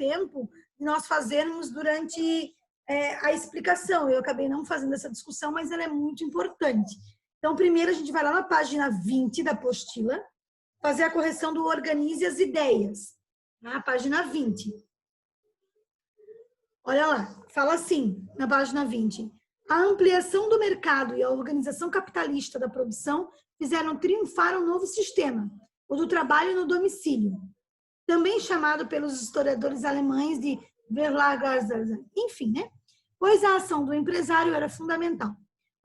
tempo de nós fazermos durante a explicação. Eu acabei não fazendo essa discussão, mas ela é muito importante. Então, primeiro a gente vai lá na página 20 da apostila, fazer a correção do organize as ideias, na página 20. Olha lá, fala assim, na página 20. A ampliação do mercado e a organização capitalista da produção fizeram triunfar um novo sistema, o do trabalho no domicílio, também chamado pelos historiadores alemães de Verlagerung, enfim, né? Pois a ação do empresário era fundamental.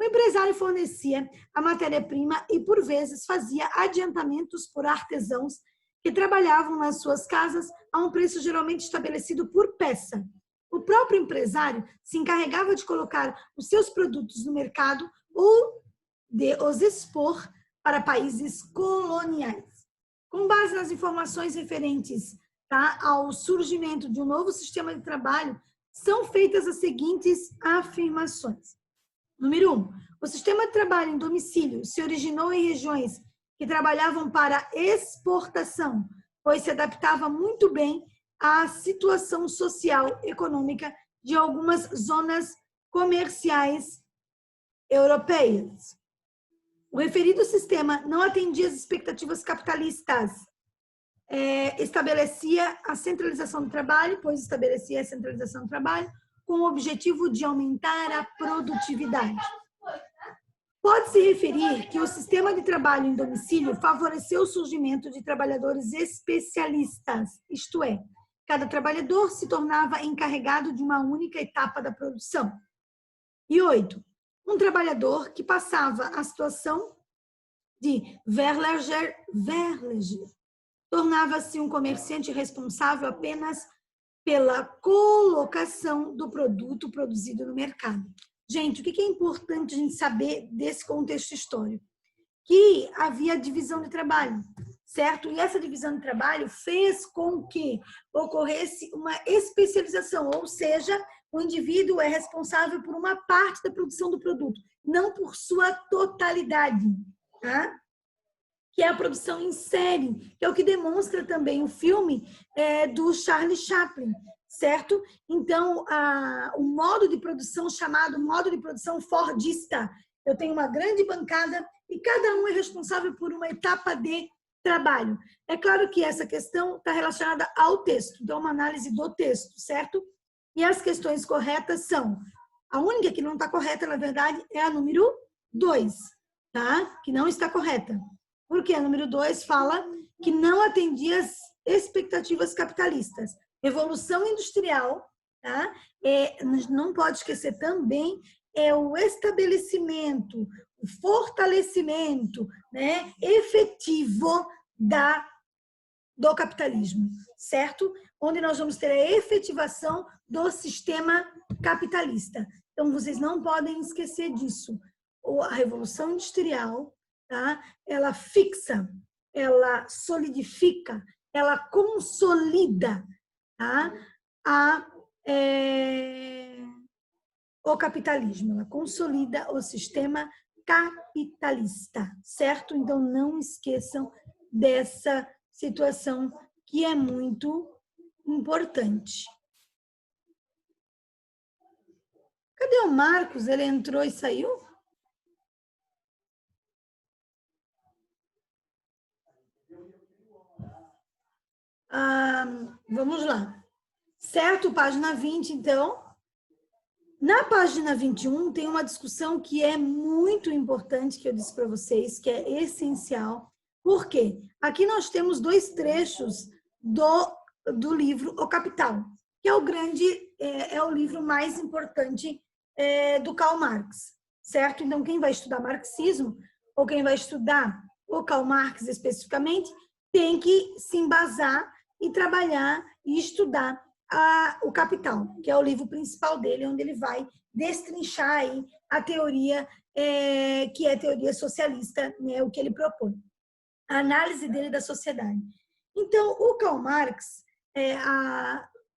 O empresário fornecia a matéria-prima e, por vezes, fazia adiantamentos por artesãos que trabalhavam nas suas casas a um preço geralmente estabelecido por peça. O próprio empresário se encarregava de colocar os seus produtos no mercado ou de os expor para países coloniais. Com base nas informações referentes, tá, ao surgimento de um novo sistema de trabalho, são feitas as seguintes afirmações. Número 1. O sistema de trabalho em domicílio se originou em regiões que trabalhavam para exportação, pois se adaptava muito bem à situação social e econômica de algumas zonas comerciais europeias. O referido sistema não atendia às expectativas capitalistas, estabelecia a centralização do trabalho, pois estabelecia a centralização do trabalho com o objetivo de aumentar a produtividade. Pode-se referir que o sistema de trabalho em domicílio favoreceu o surgimento de trabalhadores especialistas, isto é, cada trabalhador se tornava encarregado de uma única etapa da produção. E 8. Um trabalhador que passava a situação de Verlager tornava-se um comerciante responsável apenas pela colocação do produto produzido no mercado. Gente, o que é importante a gente saber desse contexto histórico? Que havia divisão de trabalho, certo? E essa divisão de trabalho fez com que ocorresse uma especialização, ou seja, o indivíduo é responsável por uma parte da produção do produto, não por sua totalidade, tá? Que é a produção em série, que é o que demonstra também o filme do Charlie Chaplin, certo? Então, o modo de produção chamado modo de produção fordista. Eu tenho uma grande bancada e cada um é responsável por uma etapa de trabalho. É claro que essa questão está relacionada ao texto, então uma análise do texto, certo? E as questões corretas são, a única que não está correta, na verdade, é a número 2, tá? Que não está correta. Porque a número 2 fala que não atendia às expectativas capitalistas. Revolução industrial, tá? Não pode esquecer também, é o estabelecimento, o fortalecimento, né, efetivo do capitalismo, certo? Onde nós vamos ter a efetivação do sistema capitalista. Então, vocês não podem esquecer disso. A Revolução Industrial, tá? Ela fixa, ela solidifica, ela consolida, tá? O capitalismo, ela consolida o sistema capitalista, certo? Então, não esqueçam dessa situação que é muito importante. Cadê o Marcos? Ele entrou e saiu? Vamos lá. Certo? Página 20, então. Na página 21, tem uma discussão que é muito importante, que eu disse para vocês, que é essencial. Por quê? Aqui nós temos 2 trechos do livro O Capital, que é o livro mais importante do Karl Marx, certo? Então, quem vai estudar marxismo, ou quem vai estudar o Karl Marx especificamente, tem que se embasar e trabalhar e estudar o Capital, que é o livro principal dele, onde ele vai destrinchar aí a teoria, que é a teoria socialista, né, o que ele propõe, a análise dele da sociedade. Então, o Karl Marx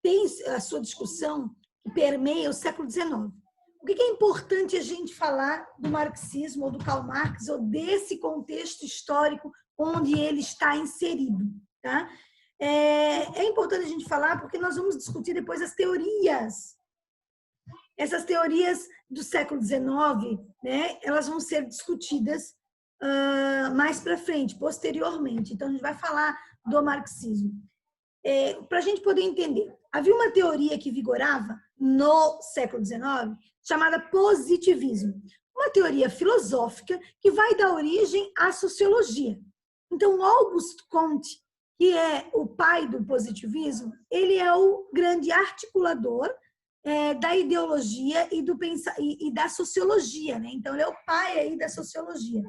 tem a sua discussão que permeia o século XIX. O que é importante a gente falar do marxismo, ou do Karl Marx, ou desse contexto histórico onde ele está inserido, tá? É importante a gente falar porque nós vamos discutir depois as teorias. Essas teorias do século XIX, né, elas vão ser discutidas mais para frente, posteriormente. Então, a gente vai falar do marxismo. Para a gente poder entender, havia uma teoria que vigorava no século XIX, chamada positivismo. Uma teoria filosófica que vai dar origem à sociologia. Então, Auguste Comte, que é o pai do positivismo, ele é o grande articulador da ideologia e da sociologia, né? Então, ele é o pai aí da sociologia.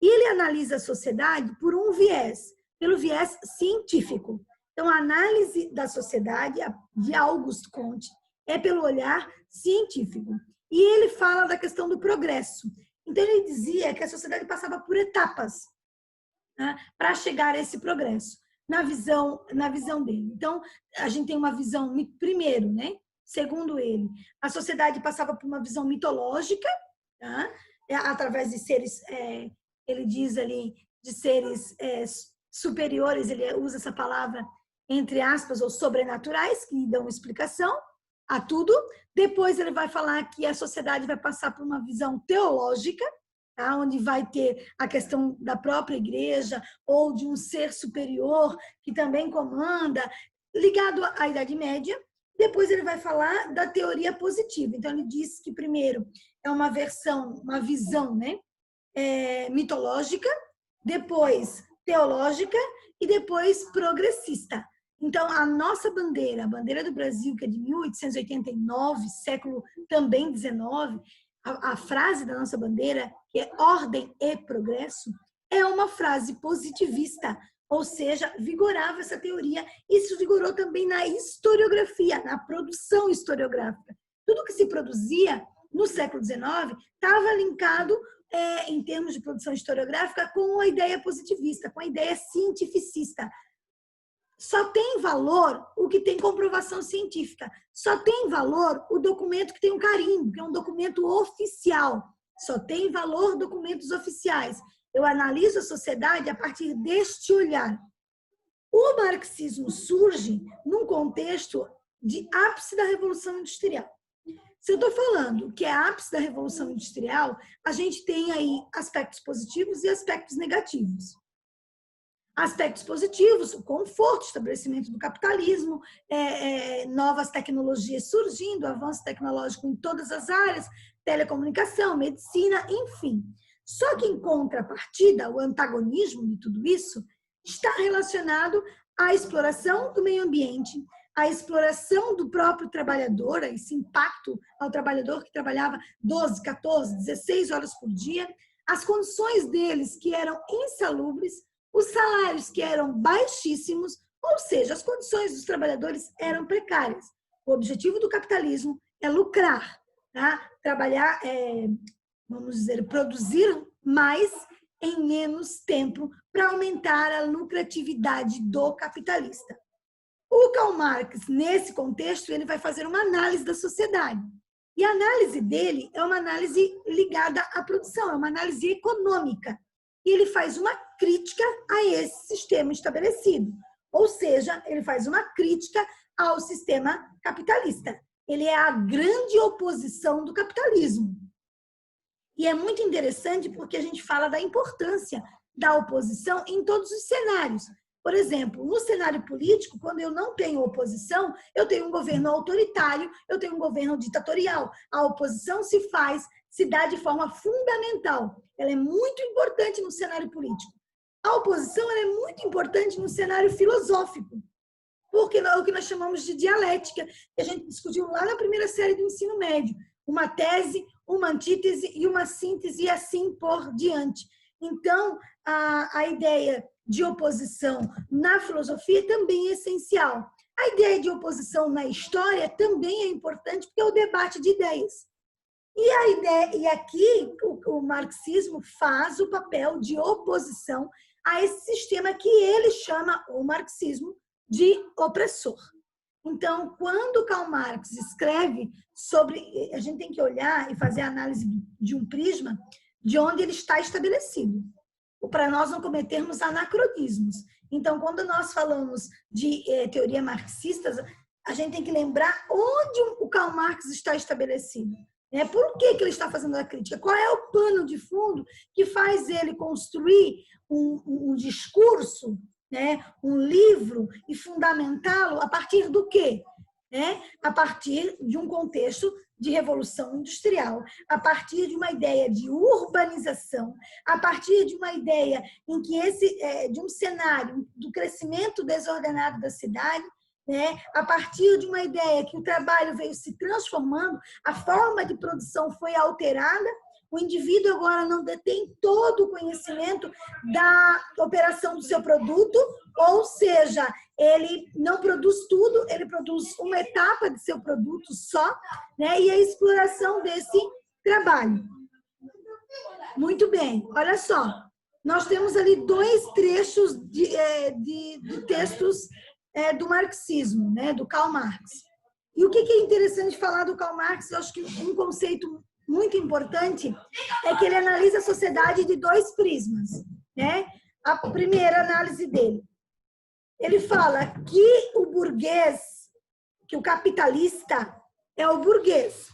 E ele analisa a sociedade por um viés, pelo viés científico. Então, a análise da sociedade de Auguste Comte é pelo olhar científico. E ele fala da questão do progresso. Então, ele dizia que a sociedade passava por etapas, né, para chegar a esse progresso, na visão dele. Então, a gente tem uma visão, primeiro, né? Segundo ele, a sociedade passava por uma visão mitológica, tá? Através de seres, ele diz ali, de seres superiores, ele usa essa palavra, entre aspas, ou sobrenaturais, que dão explicação a tudo. Depois ele vai falar que a sociedade vai passar por uma visão teológica, tá? Onde vai ter a questão da própria igreja ou de um ser superior que também comanda, ligado à Idade Média. Depois ele vai falar da teoria positiva. Então, ele diz que, primeiro, é uma visão, né, mitológica, depois teológica e depois progressista. Então, a nossa bandeira, a bandeira do Brasil, que é de 1889, século também XIX, a frase da nossa bandeira, que é ordem e progresso, é uma frase positivista, ou seja, vigorava essa teoria. Isso vigorou também na historiografia, na produção historiográfica. Tudo que se produzia no século XIX estava linkado, em termos de produção historiográfica, com a ideia positivista, com a ideia cientificista. Só tem valor o que tem comprovação científica. Só tem valor o documento que tem um carimbo, que é um documento oficial. Só tem valor documentos oficiais. Eu analiso a sociedade a partir deste olhar. O marxismo surge num contexto de ápice da Revolução Industrial. Se eu estou falando que é ápice da Revolução Industrial, a gente tem aí aspectos positivos e aspectos negativos. Aspectos positivos, o conforto, o estabelecimento do capitalismo, novas tecnologias surgindo, avanço tecnológico em todas as áreas, telecomunicação, medicina, enfim. Só que, em contrapartida, o antagonismo de tudo isso está relacionado à exploração do meio ambiente, à exploração do próprio trabalhador, esse impacto ao trabalhador que trabalhava 12, 14, 16 horas por dia, as condições deles que eram insalubres, os salários que eram baixíssimos, ou seja, as condições dos trabalhadores eram precárias. O objetivo do capitalismo é lucrar, tá? Trabalhar, vamos dizer, produzir mais em menos tempo para aumentar a lucratividade do capitalista. O Karl Marx, nesse contexto, ele vai fazer uma análise da sociedade. E a análise dele é uma análise ligada à produção, é uma análise econômica. E ele faz uma crítica a esse sistema estabelecido. Ou seja, ele faz uma crítica ao sistema capitalista. Ele é a grande oposição do capitalismo. E é muito interessante porque a gente fala da importância da oposição em todos os cenários. Por exemplo, no cenário político, quando eu não tenho oposição, eu tenho um governo autoritário, eu tenho um governo ditatorial. A oposição se dá de forma fundamental. Ela é muito importante no cenário político. A oposição ela é muito importante no cenário filosófico, porque é o que nós chamamos de dialética, que a gente discutiu lá na primeira série do ensino médio. Uma tese, uma antítese e uma síntese e assim por diante. Então, a ideia de oposição na filosofia também é essencial. A ideia de oposição na história também é importante, porque é o debate de ideias. E aqui o marxismo faz o papel de oposição a esse sistema que ele chama, o marxismo, de opressor. Então, quando Karl Marx escreve sobre... A gente tem que olhar e fazer a análise de um prisma de onde ele está estabelecido, para nós não cometermos anacronismos. Então, quando nós falamos de teoria marxista, a gente tem que lembrar onde o Karl Marx está estabelecido. Né? Por que ele está fazendo a crítica? Qual é o pano de fundo que faz ele construir um discurso, né? Um livro, e fundamentá-lo a partir do quê? Né? A partir de um contexto de revolução industrial, a partir de uma ideia de urbanização, a partir de uma ideia em que de um cenário do crescimento desordenado da cidade, né? A partir de uma ideia que o trabalho veio se transformando, a forma de produção foi alterada, o indivíduo agora não detém todo o conhecimento da operação do seu produto, ou seja, ele não produz tudo, ele produz uma etapa de seu produto só, né? E a exploração desse trabalho. Muito bem, olha só, nós temos ali 2 trechos de textos do marxismo, né? Do Karl Marx. E o que é interessante falar do Karl Marx? Eu acho que um conceito muito importante é que ele analisa a sociedade de 2 prismas, né? A primeira análise dele, ele fala que o burguês, que o capitalista é o burguês.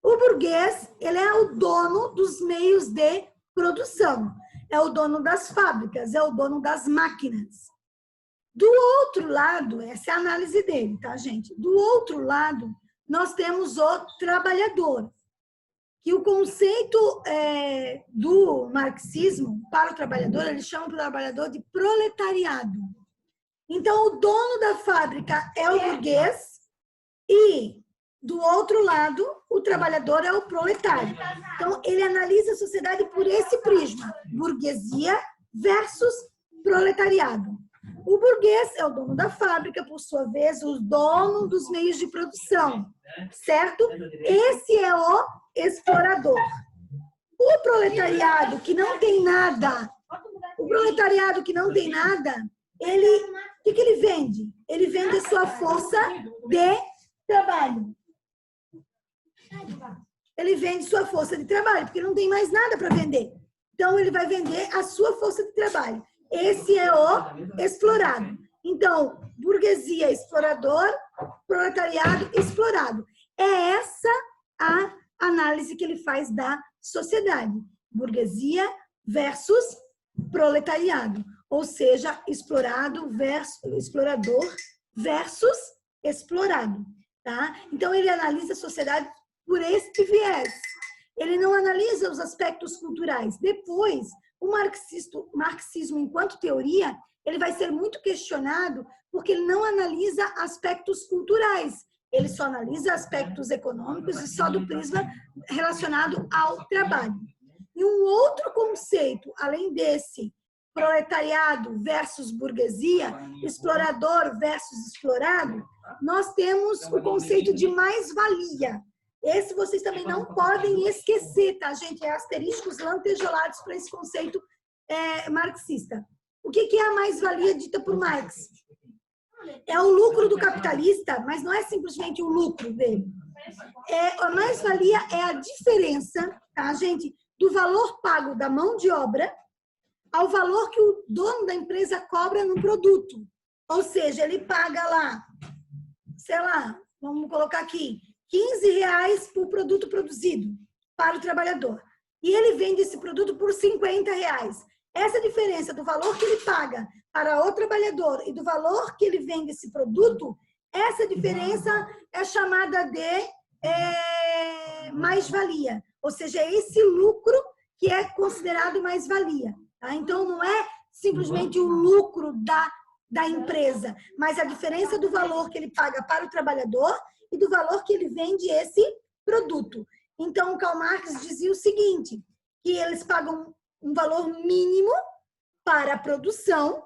O burguês, ele é o dono dos meios de produção, é o dono das fábricas, é o dono das máquinas. Do outro lado, essa é a análise dele, tá, gente? Do outro lado, nós temos o trabalhador, que o conceito do marxismo para o trabalhador, eles chamam o trabalhador de proletariado. Então, o dono da fábrica é o burguês e, do outro lado, o trabalhador é o proletário. Então, ele analisa a sociedade por esse prisma, burguesia versus proletariado. O burguês é o dono da fábrica, por sua vez, o dono dos meios de produção, certo? Esse é o explorador. O proletariado que não tem nada, o que ele vende? Ele vende a sua força de trabalho. Ele vende sua força de trabalho, porque não tem mais nada para vender. Então, ele vai vender a sua força de trabalho. Esse é o explorado. Então, burguesia, explorador, proletariado, explorado. É essa a análise que ele faz da sociedade. Burguesia versus proletariado. Ou seja, explorador versus explorado. Tá? Então, ele analisa a sociedade por este viés. Ele não analisa os aspectos culturais. Depois, o marxismo, enquanto teoria, ele vai ser muito questionado porque ele não analisa aspectos culturais. Ele só analisa aspectos econômicos e só do prisma relacionado ao trabalho. E um outro conceito, além desse, proletariado versus burguesia, explorador versus explorado, nós temos o conceito de mais-valia. Esse vocês também não podem esquecer, tá, gente? É asteriscos lantejolados para esse conceito marxista. O que é a mais-valia dita por Marx? É o lucro do capitalista, mas não é simplesmente o lucro dele. A mais-valia é a diferença, tá, gente, do valor pago da mão de obra ao valor que o dono da empresa cobra no produto. Ou seja, ele paga lá, sei lá, vamos colocar aqui, R$15 por produto produzido para o trabalhador. E ele vende esse produto por R$50. Essa diferença do valor que ele paga para o trabalhador e do valor que ele vende esse produto, essa diferença é chamada de mais-valia. Ou seja, é esse lucro que é considerado mais-valia. Tá? Então, não é simplesmente o lucro da empresa, mas a diferença do valor que ele paga para o trabalhador e do valor que ele vende esse produto. Então, Karl Marx dizia o seguinte, que eles pagam um valor mínimo para a produção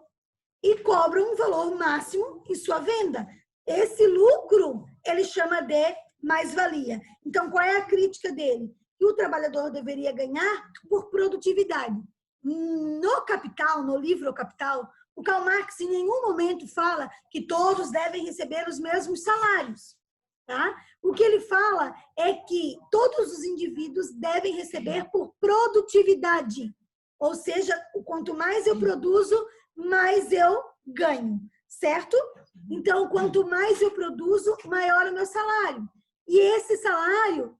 e cobram um valor máximo em sua venda. Esse lucro, ele chama de mais-valia. Então, qual é a crítica dele? Que o trabalhador deveria ganhar por produtividade. No Capital, no livro Capital, o Karl Marx em nenhum momento fala que todos devem receber os mesmos salários. Tá? O que ele fala é que todos os indivíduos devem receber por produtividade. Ou seja, quanto mais eu produzo, mais eu ganho, certo? Então, quanto mais eu produzo, maior é o meu salário. E esse salário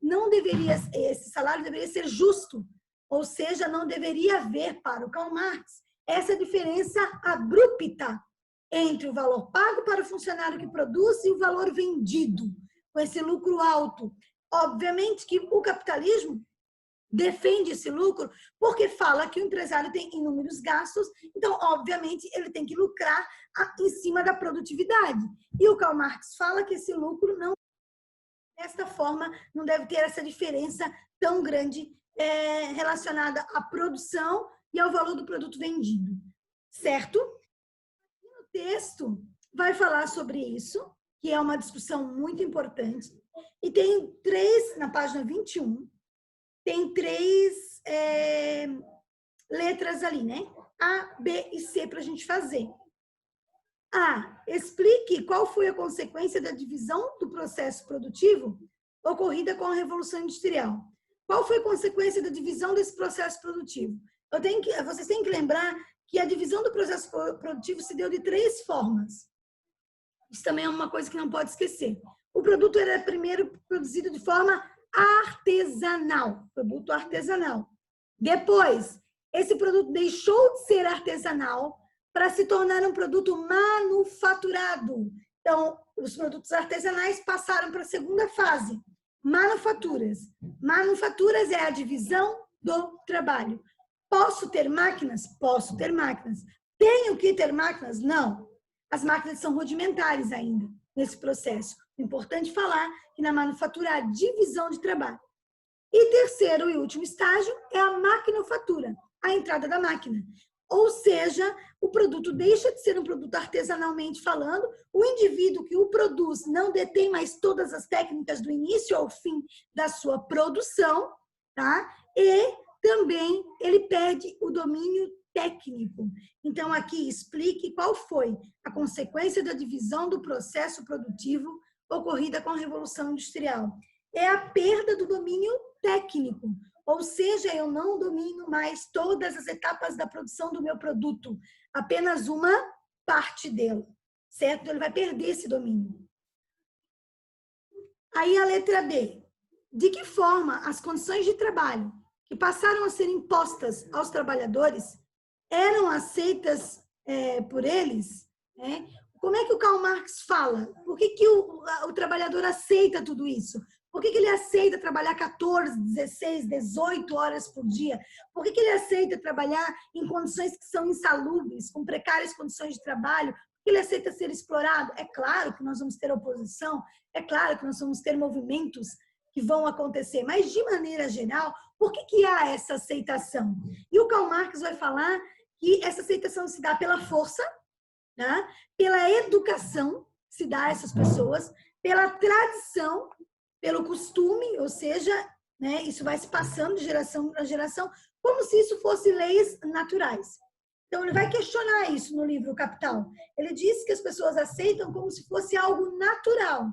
deveria ser justo, ou seja, não deveria haver para o Karl Marx essa diferença abrupta entre o valor pago para o funcionário que produz e o valor vendido, com esse lucro alto. Obviamente que o capitalismo defende esse lucro porque fala que o empresário tem inúmeros gastos, então, obviamente, ele tem que lucrar em cima da produtividade. E o Karl Marx fala que esse lucro não, desta forma, não deve ter essa diferença tão grande relacionada à produção e ao valor do produto vendido, certo? O texto vai falar sobre isso, que é uma discussão muito importante, e tem na página 21, tem três letras ali, né? A, B e C para a gente fazer. A, explique qual foi a consequência da divisão do processo produtivo ocorrida com a Revolução Industrial. Qual foi a consequência da divisão desse processo produtivo? Vocês têm que lembrar que a divisão do processo produtivo se deu de 3 formas. Isso também é uma coisa que não pode esquecer. O produto era primeiro produzido de forma artesanal, produto artesanal. Depois, esse produto deixou de ser artesanal para se tornar um produto manufaturado. Então, os produtos artesanais passaram para a segunda fase, manufaturas. Manufaturas é a divisão do trabalho. Posso ter máquinas? Posso ter máquinas. Tenho que ter máquinas? Não. As máquinas são rudimentares ainda nesse processo. É importante falar que na manufatura há divisão de trabalho. E terceiro e último estágio é a maquinofatura, a entrada da máquina. Ou seja, o produto deixa de ser um produto artesanalmente falando, o indivíduo que o produz não detém mais todas as técnicas do início ao fim da sua produção, tá? E também ele perde o domínio técnico. Então, aqui explique qual foi a consequência da divisão do processo produtivo ocorrida com a Revolução Industrial. É a perda do domínio técnico, ou seja, eu não domino mais todas as etapas da produção do meu produto, apenas uma parte dela, certo? Ele vai perder esse domínio. Aí a letra B. De que forma as condições de trabalho que passaram a ser impostas aos trabalhadores eram aceitas por eles, né? Como é que o Karl Marx fala? Por que o trabalhador aceita tudo isso? Por que ele aceita trabalhar 14, 16, 18 horas por dia? Por que ele aceita trabalhar em condições que são insalubres, com precárias condições de trabalho? Por que ele aceita ser explorado? É claro que nós vamos ter oposição, é claro que nós vamos ter movimentos que vão acontecer, mas, de maneira geral, por que há essa aceitação? E o Karl Marx vai falar que essa aceitação se dá pela força, né? Pela educação, se dá a essas pessoas, pela tradição, pelo costume, ou seja, né, isso vai se passando de geração para geração, como se isso fosse leis naturais. Então, ele vai questionar isso no livro Capital. Ele diz que as pessoas aceitam como se fosse algo natural.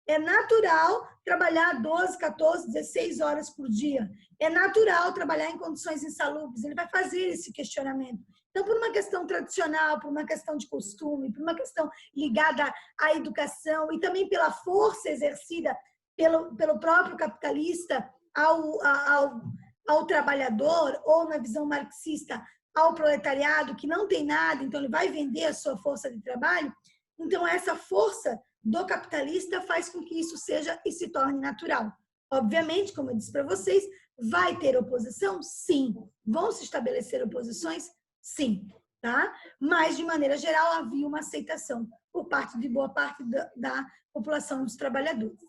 É natural trabalhar 12, 14, 16 horas por dia. É natural trabalhar em condições insalubres. Ele vai fazer esse questionamento. Então, por uma questão tradicional, por uma questão de costume, por uma questão ligada à educação e também pela força exercida pelo próprio capitalista ao trabalhador, ou na visão marxista, ao proletariado, que não tem nada, então ele vai vender a sua força de trabalho. Então, essa força do capitalista faz com que isso seja e se torne natural. Obviamente, como eu disse para vocês, vai ter oposição? Sim. Vão se estabelecer oposições? Sim. Tá? Mas, de maneira geral, havia uma aceitação por parte de boa parte da população dos trabalhadores.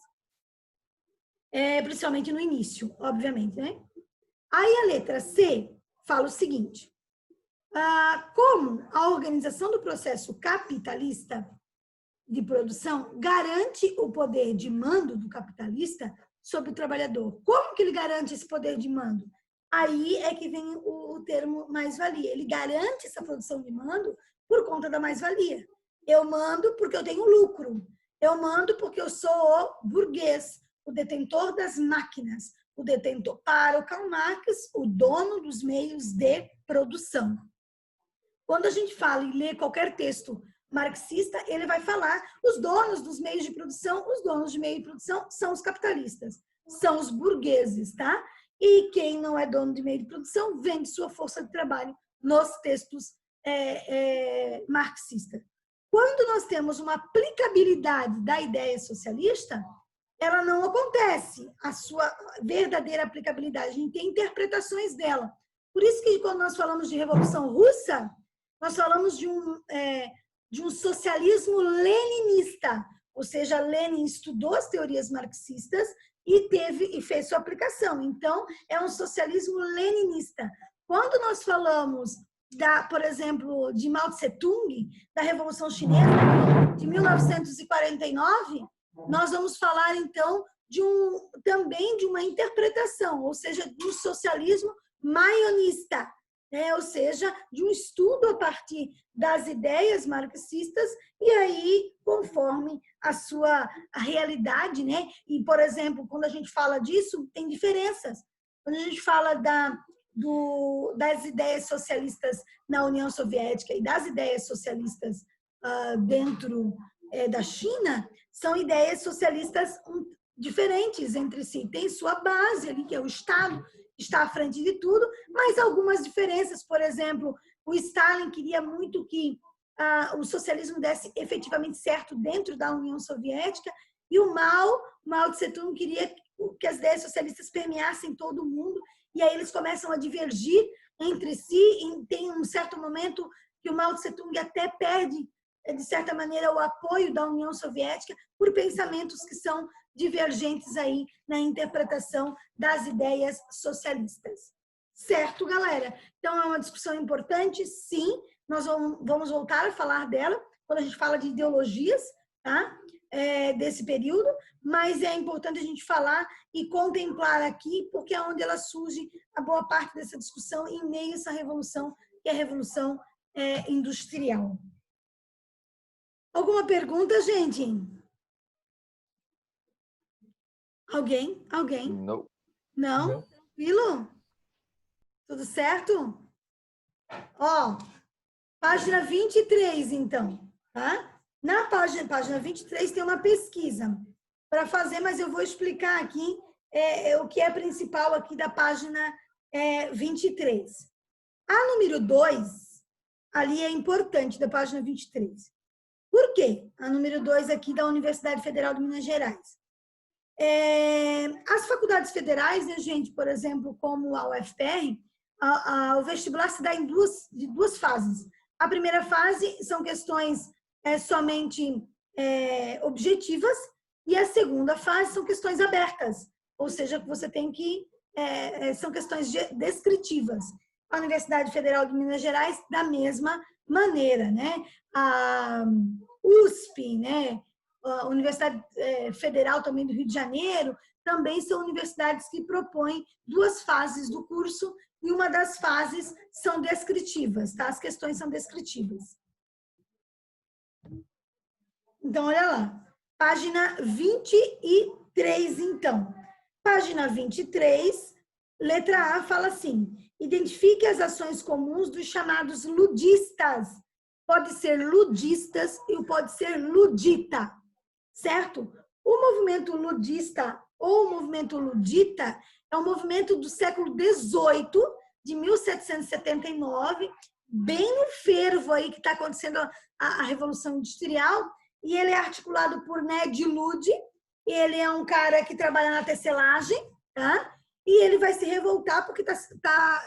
Principalmente no início, obviamente, né? Aí a letra C fala o seguinte: como a organização do processo capitalista de produção garante o poder de mando do capitalista sobre o trabalhador. Como que ele garante esse poder de mando? Aí é que vem o termo mais-valia. Ele garante essa produção de mando por conta da mais-valia. Eu mando porque eu tenho lucro. Eu mando porque eu sou o burguês, o detentor das máquinas, o detentor, para o Karl Marx, o dono dos meios de produção. Quando a gente fala e lê qualquer texto marxista, ele vai falar os donos dos meios de produção, os donos de meio de produção são os capitalistas, são os burgueses, tá? E quem não é dono de meio de produção vende sua força de trabalho nos textos marxistas. Quando nós temos uma aplicabilidade da ideia socialista, ela não acontece, a sua verdadeira aplicabilidade. A gente tem interpretações dela. Por isso que quando nós falamos de Revolução Russa, nós falamos de um socialismo leninista, ou seja, Lenin estudou as teorias marxistas e fez sua aplicação. Então, é um socialismo leninista. Quando nós falamos, por exemplo, de Mao Tse-tung, da Revolução Chinesa, de 1949, nós vamos falar, então, também de uma interpretação, ou seja, de um socialismo maionista, ou seja, de um estudo a partir das ideias marxistas e aí conforme a realidade, né? E, por exemplo, quando a gente fala disso, tem diferenças. Quando a gente fala das ideias socialistas na União Soviética e das ideias socialistas dentro da China, são ideias socialistas diferentes entre si. Tem sua base ali, que é o Estado, está à frente de tudo, mas algumas diferenças. Por exemplo, o Stalin queria muito que o socialismo desse efetivamente certo dentro da União Soviética, e o Mao Tse-tung queria que as ideias socialistas permeassem todo o mundo, e aí eles começam a divergir entre si, e tem um certo momento que o Mao Tse-tung até perde, de certa maneira, o apoio da União Soviética por pensamentos que são divergentes aí na interpretação das ideias socialistas. Certo, galera? Então, é uma discussão importante, sim, nós vamos voltar a falar dela quando a gente fala de ideologias, tá? Desse período, mas é importante a gente falar e contemplar aqui, porque é onde ela surge a boa parte dessa discussão em meio a essa revolução, que é a Revolução Industrial. Alguma pergunta, gente? Alguém? Não. Não? Tranquilo? Tudo certo? Ó, página 23, então, tá? Na página 23 tem uma pesquisa para fazer, mas eu vou explicar aqui o que é principal aqui da página 23. A número 2, ali é importante, da página 23. Por quê? A número 2 aqui da Universidade Federal de Minas Gerais. As faculdades federais, né, gente, por exemplo, como a UFPR, o vestibular se dá em duas fases. A primeira fase são questões somente objetivas, e a segunda fase são questões abertas, ou seja, você tem que são questões descritivas. A Universidade Federal de Minas Gerais, da mesma maneira, né? A USP, né? A Universidade Federal também do Rio de Janeiro, também são universidades que propõem duas fases do curso, e uma das fases são descritivas, tá? As questões são descritivas. Então, olha lá. Página 23, então. Página 23, letra A, fala assim: identifique as ações comuns dos chamados ludistas. Pode ser ludistas e pode ser ludita, certo? O movimento ludista ou o movimento ludita é um movimento do século XVIII, de 1779, bem no fervo aí que está acontecendo a Revolução Industrial, e ele é articulado por Ned Ludd. Ele é um cara que trabalha na tecelagem, tá? E ele vai se revoltar porque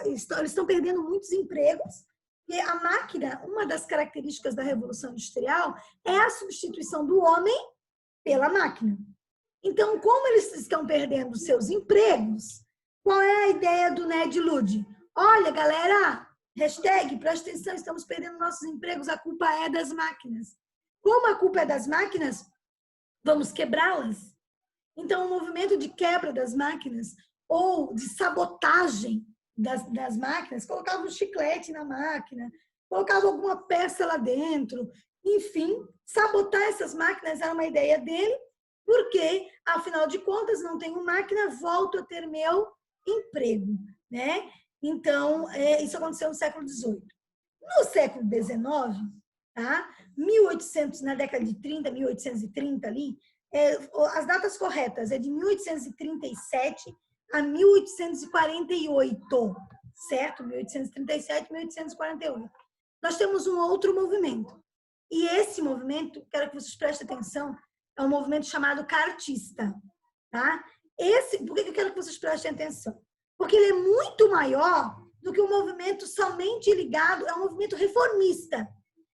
eles estão perdendo muitos empregos. E a máquina, uma das características da Revolução Industrial é a substituição do homem pela máquina. Então, como eles estão perdendo seus empregos, qual é a ideia do Ned Ludd? Olha, galera, hashtag, presta atenção, estamos perdendo nossos empregos, a culpa é das máquinas. Como a culpa é das máquinas, vamos quebrá-las. Então, o movimento de quebra das máquinas ou de sabotagem das máquinas, colocava um chiclete na máquina, colocava alguma peça lá dentro, enfim, sabotar essas máquinas era uma ideia dele, porque, afinal de contas, não tenho máquina, volto a ter meu emprego, né? Então, isso aconteceu no século XVIII. No século XIX, tá? 1800, na década de 30, 1830 ali, as datas corretas é de 1837 a 1848, certo? 1837, 1848. Nós temos um outro movimento. E esse movimento, quero que vocês prestem atenção, é um movimento chamado cartista, tá? Por que eu quero que vocês prestem atenção? Porque ele é muito maior do que um movimento somente ligado a um movimento reformista.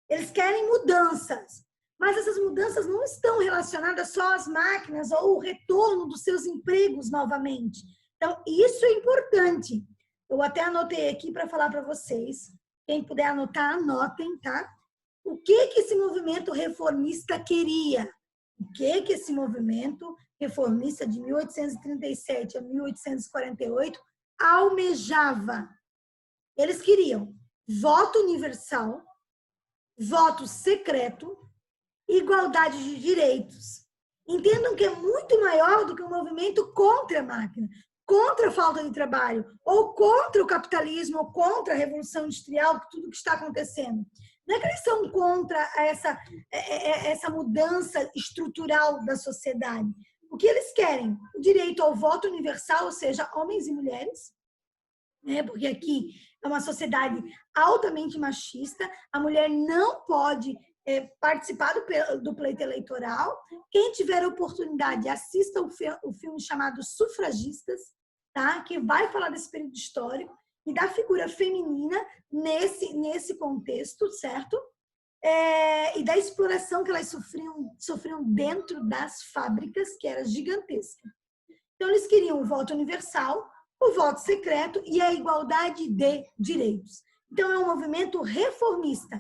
Eles querem mudanças, mas essas mudanças não estão relacionadas só às máquinas ou o retorno dos seus empregos novamente. Então, isso é importante. Eu até anotei aqui para falar para vocês. Quem puder anotar, anotem, tá? O que esse movimento reformista queria? O que esse movimento reformista de 1837 a 1848 almejava? Eles queriam voto universal, voto secreto, igualdade de direitos. Entendam que é muito maior do que um movimento contra a máquina, contra a falta de trabalho, ou contra o capitalismo, ou contra a revolução industrial, tudo que está acontecendo. Não é que eles são contra essa mudança estrutural da sociedade. O que eles querem? O direito ao voto universal, ou seja, homens e mulheres, né? Porque aqui é uma sociedade altamente machista, a mulher não pode participar do pleito eleitoral. Quem tiver oportunidade, assista o filme chamado Sufragistas, tá? Que vai falar desse período histórico e da figura feminina nesse contexto, certo? E da exploração que elas sofriam dentro das fábricas, que era gigantesca. Então, eles queriam o voto universal, o voto secreto e a igualdade de direitos. Então, é um movimento reformista.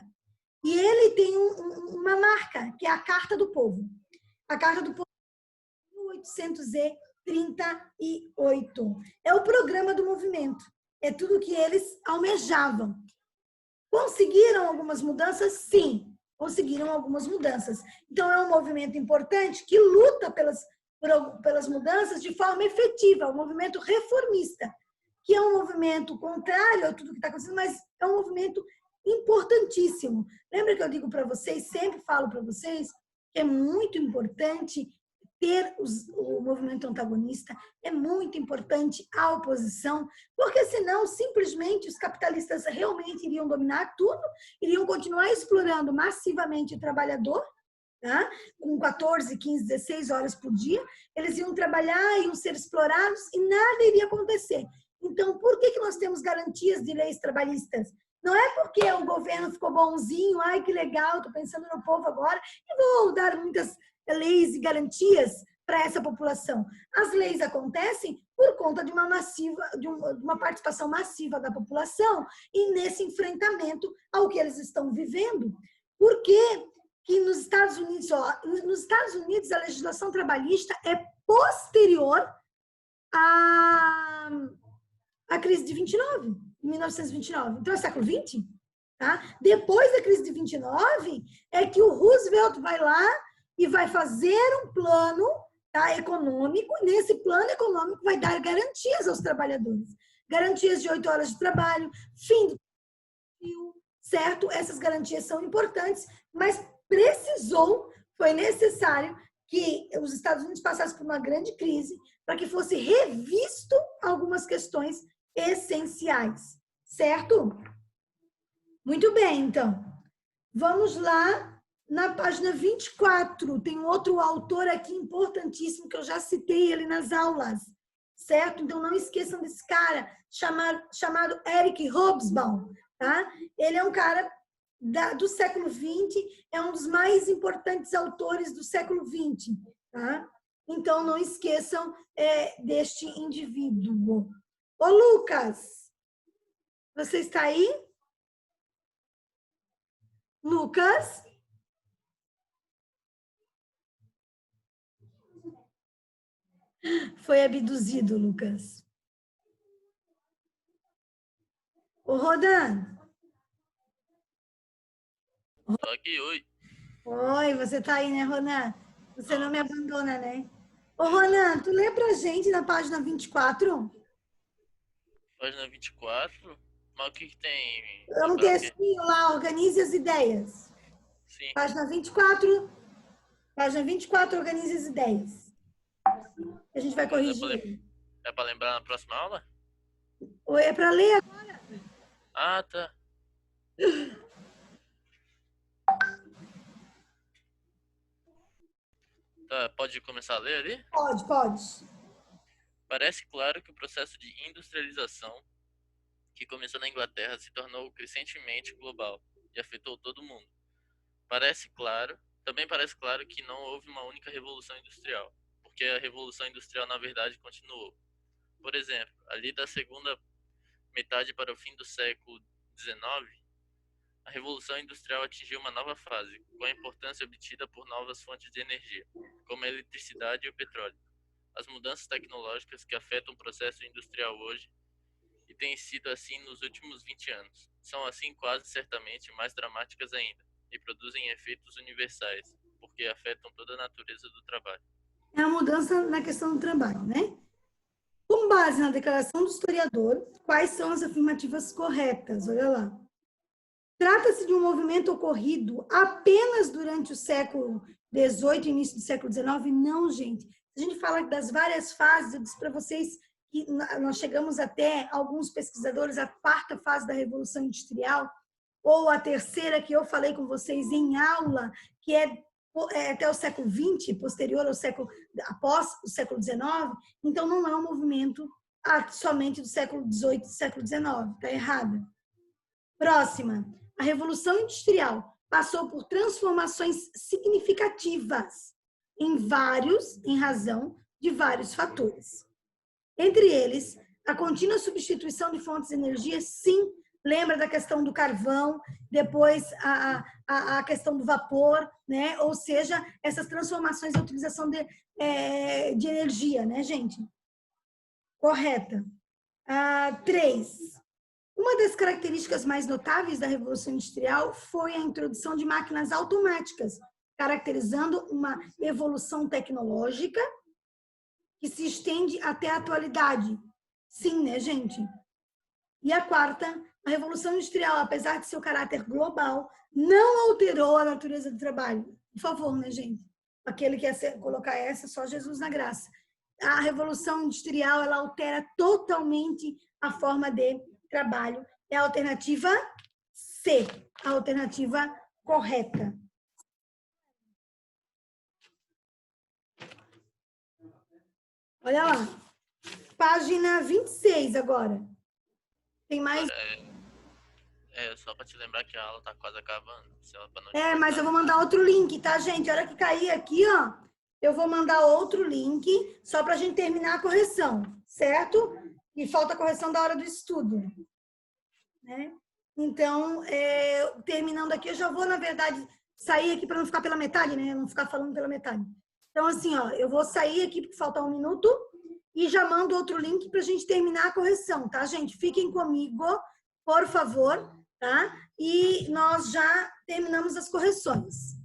E ele tem uma marca, que é a Carta do Povo. A Carta do Povo de 1838. É o programa do movimento. É tudo que eles almejavam. Conseguiram algumas mudanças? Sim, conseguiram algumas mudanças. Então, é um movimento importante que luta pelas mudanças de forma efetiva, é um movimento reformista, que é um movimento contrário a tudo que está acontecendo, mas é um movimento importantíssimo. Lembra que eu digo para vocês, sempre falo para vocês, que é muito importante ter o movimento antagonista, é muito importante a oposição, porque senão simplesmente os capitalistas realmente iriam dominar tudo, iriam continuar explorando massivamente o trabalhador, tá? Com 14, 15, 16 horas por dia, eles iam trabalhar, iam ser explorados e nada iria acontecer. Então, por que nós temos garantias de leis trabalhistas? Não é porque o governo ficou bonzinho, ai que legal, estou pensando no povo agora, e vou dar muitas leis e garantias para essa população. As leis acontecem por conta de uma participação massiva da população e nesse enfrentamento ao que eles estão vivendo. Por quê? Que nos Estados Unidos, a legislação trabalhista é posterior à crise de 1929. Então, é século XX. Tá? Depois da crise de 29, é que o Roosevelt vai lá e vai fazer um plano, tá, econômico, e nesse plano econômico vai dar garantias aos trabalhadores. Garantias de 8 horas de trabalho, fim do trabalho, certo? Essas garantias são importantes, mas foi necessário que os Estados Unidos passassem por uma grande crise para que fosse revisto algumas questões essenciais, certo? Muito bem, então. Vamos lá na página 24. Tem um outro autor aqui importantíssimo que eu já citei ele nas aulas, certo? Então, não esqueçam desse cara, chamado Eric Hobsbawm, tá? Ele é um cara do século XX, é um dos mais importantes autores do século XX, tá? Então, não esqueçam deste indivíduo. Ô, Lucas, você está aí? Lucas? Foi abduzido, Lucas. Ô, Rodan. Tô aqui, oi. Oi, você tá aí, né, Ronan? Você não me abandona, né? Ô, Ronan, tu lê pra gente na página 24? Página 24. Mas o que que tem? É um Lembrar o quê? textinho lá, organize as ideias. Sim. Página 24, organize as ideias. A gente vai Mas corrigir. é pra lembrar na próxima aula? Ou é para ler? Ah, tá. Tá, pode começar a ler ali? Pode, pode. Parece claro que o processo de industrialização que começou na Inglaterra se tornou crescentemente global e afetou todo mundo. Também parece claro que não houve uma única revolução industrial, porque a revolução industrial na verdade continuou. Por exemplo, ali da segunda metade para o fim do século XIX, a revolução industrial atingiu uma nova fase, com a importância obtida por novas fontes de energia, como a eletricidade e o petróleo. As mudanças tecnológicas que afetam o processo industrial hoje e têm sido assim nos últimos 20 anos. São assim quase certamente mais dramáticas ainda e produzem efeitos universais, porque afetam toda a natureza do trabalho. É a mudança na questão do trabalho, né? Com base na declaração do historiador, quais são as afirmativas corretas? Olha lá. Trata-se de um movimento ocorrido apenas durante o século XVIII e início do século XIX? Não, gente. A gente fala das várias fases, eu disse para vocês que nós chegamos até, alguns pesquisadores, a quarta fase da Revolução Industrial, ou a terceira que eu falei com vocês em aula, que é até o século XX, posterior ao século, após o século XIX. Então, não é um movimento somente do século XVIII e do século XIX. Está errado. Próxima. A Revolução Industrial passou por transformações significativas em razão de vários fatores. Entre eles, a contínua substituição de fontes de energia, sim, lembra da questão do carvão, depois a questão do vapor, né? Ou seja, essas transformações e a utilização de energia, né, gente? Correta. 3. Uma das características mais notáveis da Revolução Industrial foi a introdução de máquinas automáticas, caracterizando uma evolução tecnológica que se estende até a atualidade. Sim, né, gente? E a quarta, a Revolução Industrial, apesar de seu caráter global, não alterou a natureza do trabalho. Por favor, né, gente? Aquele que quer colocar essa, só Jesus na graça. A Revolução Industrial, ela altera totalmente a forma de trabalho. É a alternativa C, a alternativa correta. Olha lá. Página 26 agora. Tem mais? Só para te lembrar que a aula tá quase acabando. Mas eu vou mandar outro link, tá, gente? A hora que cair aqui, ó, eu vou mandar outro link só para a gente terminar a correção, certo? E falta a correção da hora do estudo. Né? Então, terminando aqui, eu já vou, na verdade, sair aqui para não ficar pela metade, né? Não ficar falando pela metade. Então, assim, ó, eu vou sair aqui porque falta 1 minuto e já mando outro link para a gente terminar a correção, tá, gente? Fiquem comigo, por favor, tá? E nós já terminamos as correções.